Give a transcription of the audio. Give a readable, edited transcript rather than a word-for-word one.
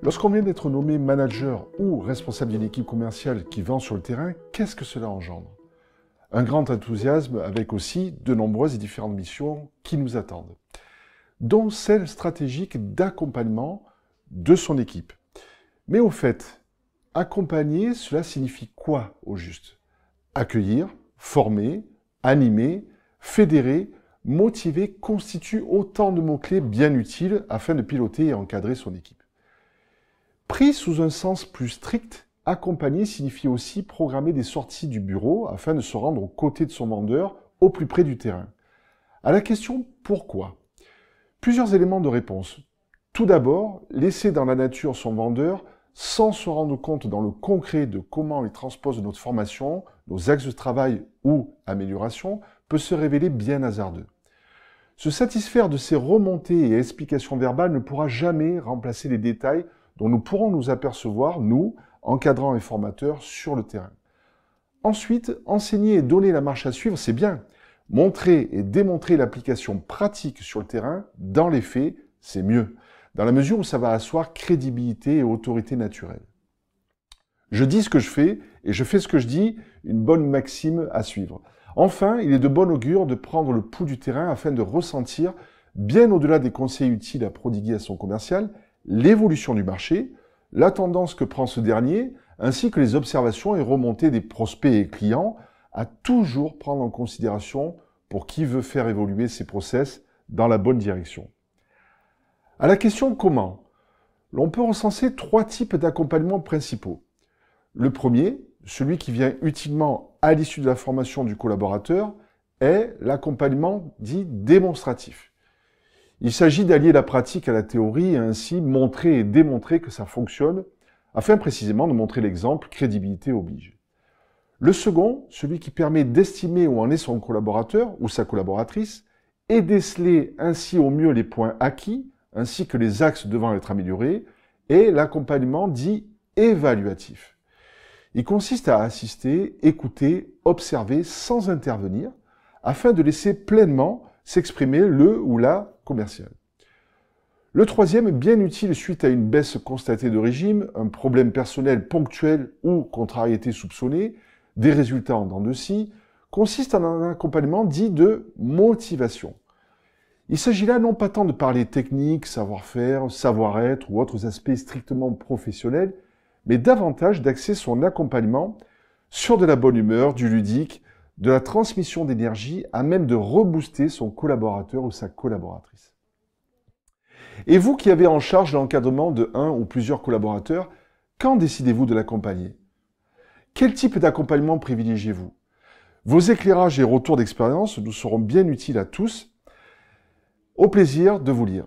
Lorsqu'on vient d'être nommé manager ou responsable d'une équipe commerciale qui vend sur le terrain, qu'est-ce que cela engendre? Un grand enthousiasme avec aussi de nombreuses et différentes missions qui nous attendent, dont celle stratégique d'accompagnement de son équipe. Mais au fait, accompagner, cela signifie quoi au juste? Accueillir, former, animer, fédérer, motiver constituent autant de mots-clés bien utiles afin de piloter et encadrer son équipe. Pris sous un sens plus strict, accompagner signifie aussi programmer des sorties du bureau afin de se rendre aux côtés de son vendeur au plus près du terrain. À la question « Pourquoi ?», plusieurs éléments de réponse. Tout d'abord, laisser dans la nature son vendeur sans se rendre compte dans le concret de comment il transpose notre formation, nos axes de travail ou amélioration peut se révéler bien hasardeux. Se satisfaire de ces remontées et explications verbales ne pourra jamais remplacer les détails dont nous pourrons nous apercevoir, nous, encadrants et formateurs, sur le terrain. Ensuite, enseigner et donner la marche à suivre, c'est bien. Montrer et démontrer l'application pratique sur le terrain, dans les faits, c'est mieux, dans la mesure où ça va asseoir crédibilité et autorité naturelle. Je dis ce que je fais, et je fais ce que je dis, une bonne maxime à suivre. Enfin, il est de bon augure de prendre le pouls du terrain afin de ressentir, bien au-delà des conseils utiles à prodiguer à son commercial, l'évolution du marché, la tendance que prend ce dernier, ainsi que les observations et remontées des prospects et clients à toujours prendre en considération pour qui veut faire évoluer ses process dans la bonne direction. À la question « Comment ?», l'on peut recenser 3 types d'accompagnement principaux. Le premier, celui qui vient utilement à l'issue de la formation du collaborateur, est l'accompagnement dit démonstratif. Il s'agit d'allier la pratique à la théorie et ainsi montrer et démontrer que ça fonctionne, afin précisément de montrer l'exemple, crédibilité oblige. Le second, celui qui permet d'estimer où en est son collaborateur ou sa collaboratrice et déceler ainsi au mieux les points acquis, ainsi que les axes devant être améliorés, est l'accompagnement dit évaluatif. Il consiste à assister, écouter, observer sans intervenir, afin de laisser pleinement s'exprimer le ou la commercial. Le troisième, bien utile suite à une baisse constatée de régime, un problème personnel ponctuel ou contrariété soupçonnée, des résultats en dents de scie, consiste en un accompagnement dit de motivation. Il s'agit là non pas tant de parler technique, savoir-faire, savoir-être ou autres aspects strictement professionnels, mais davantage d'axer son accompagnement sur de la bonne humeur, du ludique, de la transmission d'énergie à même de rebooster son collaborateur ou sa collaboratrice. Et vous qui avez en charge l'encadrement de un ou plusieurs collaborateurs, quand décidez-vous de l'accompagner? Quel type d'accompagnement privilégiez-vous? Vos éclairages et retours d'expérience nous seront bien utiles à tous. Au plaisir de vous lire.